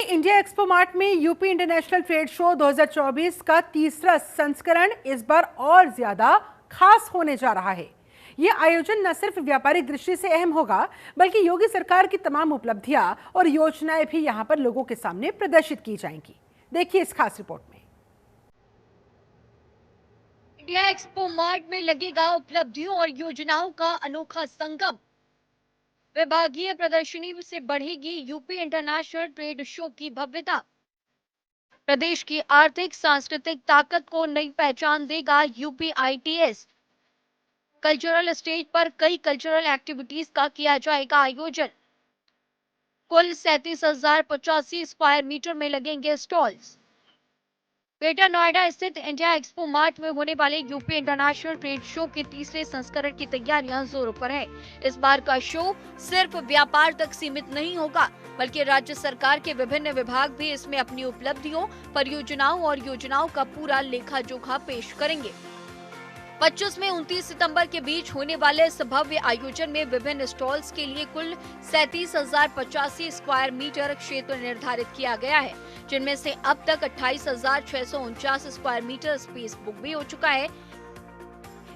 India expo mart में UP international trade show 2024 का तीसरा संस्करण इस बार और ज्यादा खास होने जा रहा है। ये आयोजन न सिर्फ व्यापारिक दृष्टि से अहम होगा, बल्कि योगी सरकार की तमाम उपलब्धियां और योजनाएं भी यहां पर लोगों के सामने प्रदर्शित की जाएंगी। देखिए इस खास रिपोर्ट में। इंडिया एक्सपो मार्ट में लगेगा उपलब्धियों और योजनाओं का अनोखा संगम। विभागीय प्रदर्शनी से बढ़ेगी यूपी इंटरनेशनल ट्रेड शो की भव्यता। प्रदेश की आर्थिक सांस्कृतिक ताकत को नई पहचान देगा यूपी आईटीएस। कल्चरल स्टेज पर कई कल्चरल एक्टिविटीज का किया जाएगा आयोजन। कुल 37,085 स्क्वायर मीटर में लगेंगे स्टॉल्स। ग्रेटर नोएडा स्थित इंडिया एक्सपो मार्ट में होने वाले यूपी इंटरनेशनल ट्रेड शो के तीसरे संस्करण की तैयारियां जोरों पर है। इस बार का शो सिर्फ व्यापार तक सीमित नहीं होगा, बल्कि राज्य सरकार के विभिन्न विभाग भी इसमें अपनी उपलब्धियों, परियोजनाओं और योजनाओं का पूरा लेखा जोखा पेश करेंगे। 25 में 29 सितंबर के बीच होने वाले इस भव्य आयोजन में विभिन्न स्टॉल्स के लिए कुल 37,085 स्क्वायर मीटर क्षेत्र निर्धारित किया गया है, जिनमें से अब तक 28,649 स्क्वायर मीटर स्पेस बुक भी हो चुका है।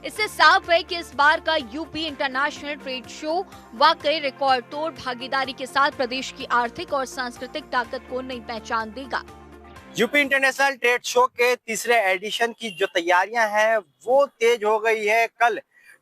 इससे साफ है कि इस बार का यूपी इंटरनेशनल ट्रेड शो वाकई रिकॉर्ड तोड़ भागीदारी के साथ प्रदेश की आर्थिक और सांस्कृतिक ताकत को नई पहचान देगा। यूपी इंटरनेशनल ट्रेड शो के तीसरे एडिशन की जो तैयारियां हैं वो तेज हो गई है। कल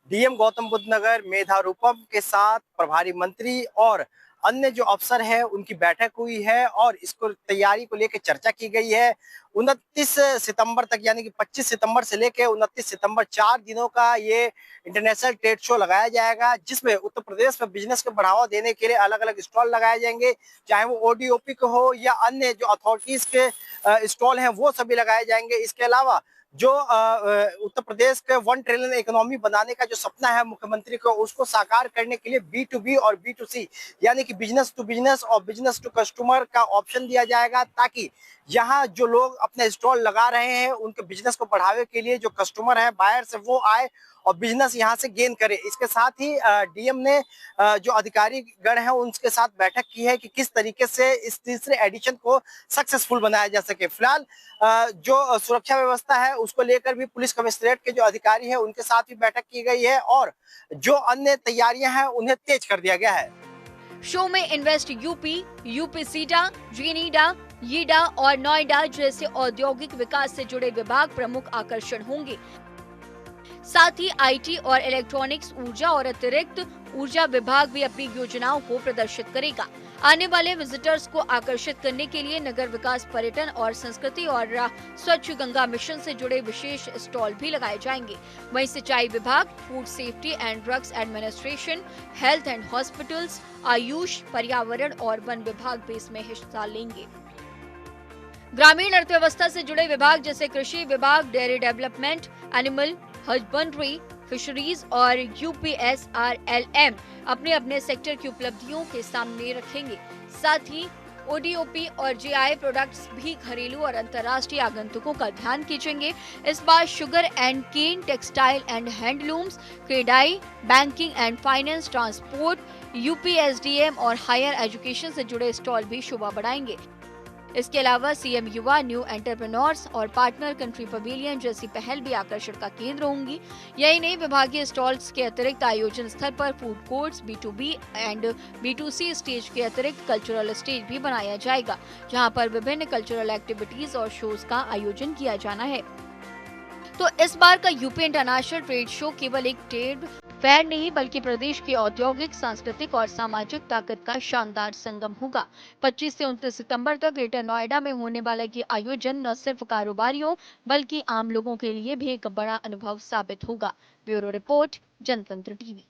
डीएम गौतम बुद्ध नगर मेधा रूपम के साथ प्रभारी मंत्री और अन्य जो अफसर है उनकी बैठक हुई है और इसको तैयारी को लेकर चर्चा की गई है। 29 सितंबर तक यानी कि 25 सितंबर से लेकर 29 सितंबर 4 दिनों का ये इंटरनेशनल ट्रेड शो लगाया जाएगा, जिसमें उत्तर प्रदेश में बिजनेस को बढ़ावा देने के लिए अलग अलग स्टॉल लगाए जाएंगे, चाहे वो ओडीओपी के हो या अन्य जो अथॉरिटीज के स्टॉल हैं वो सभी लगाए जाएंगे। इसके अलावा जो उत्तर प्रदेश के 1 ट्रिलियन इकोनॉमी बनाने का जो सपना है मुख्यमंत्री को, उसको साकार करने के लिए B2B और B2C यानी कि बिजनेस टू बिजनेस और बिजनेस टू कस्टमर का ऑप्शन दिया जाएगा, ताकि यहाँ जो लोग अपने स्टॉल लगा रहे हैं उनके बिजनेस को बढ़ावे के लिए जो कस्टमर है बायर से वो आए और बिजनेस यहाँ से गेन करे। इसके साथ ही डीएम ने जो अधिकारी गण है उनके साथ बैठक की है कि किस तरीके से इस तीसरे एडिशन को सक्सेसफुल बनाया जा सके। फिलहाल जो सुरक्षा व्यवस्था है उसको लेकर भी पुलिस कमिश्नरेट के जो अधिकारी है उनके साथ भी बैठक की गई है और जो अन्य तैयारियां हैं उन्हें तेज कर दिया गया है। शो में invest UP, UP SIDA, जीनीडा, YEIDA और नोएडा जैसे औद्योगिक विकास से जुड़े विभाग प्रमुख आकर्षण होंगे। साथ ही आईटी और इलेक्ट्रॉनिक्स, ऊर्जा और अतिरिक्त ऊर्जा विभाग भी अपनी योजनाओं को प्रदर्शित करेगा। आने वाले विजिटर्स को आकर्षित करने के लिए नगर विकास, पर्यटन और संस्कृति और स्वच्छ गंगा मिशन से जुड़े विशेष स्टॉल भी लगाए जाएंगे। वहीं सिंचाई विभाग, food safety and drugs administration, health and hospitals, Ayush, पर्यावरण और वन विभाग भी इसमें हिस्सा लेंगे। ग्रामीण अर्थव्यवस्था से जुड़े विभाग जैसे कृषि विभाग, dairy development, animal husbandry, fisheries और यूपीएसआरएलएम अपने अपने सेक्टर की उपलब्धियों के सामने रखेंगे। साथ ही ओडीओपी और जीआई प्रोडक्ट्स भी घरेलू और अंतर्राष्ट्रीय आगंतुकों का ध्यान खींचेंगे। इस बार sugar and cane, textile and handlooms, CREDAI, banking and finance, transport, UPSDM और हायर एजुकेशन से जुड़े स्टॉल भी शोभा बढ़ाएंगे। इसके अलावा सीएम युवा, न्यू एंटरप्रेन्योर्स और पार्टनर कंट्री पवेलियन जैसी पहल भी आकर्षण का केंद्र होंगी। यही नहीं, विभागीय स्टॉल्स के अतिरिक्त आयोजन स्थल पर food courts, B2B and B2C stage के अतिरिक्त कल्चरल स्टेज भी बनाया जाएगा, जहां पर विभिन्न कल्चरल एक्टिविटीज और शोज का आयोजन किया जाना है। तो इस बार का यूपी इंटरनेशनल ट्रेड शो केवल एक ट्रेड फेयर नहीं, बल्कि प्रदेश की औद्योगिक, सांस्कृतिक और सामाजिक ताकत का शानदार संगम होगा। 25 से 29 सितंबर तक ग्रेटर नोएडा में होने वाला ये आयोजन न सिर्फ कारोबारियों बल्कि आम लोगों के लिए भी एक बड़ा अनुभव साबित होगा। ब्यूरो रिपोर्ट, जनतंत्र टीवी।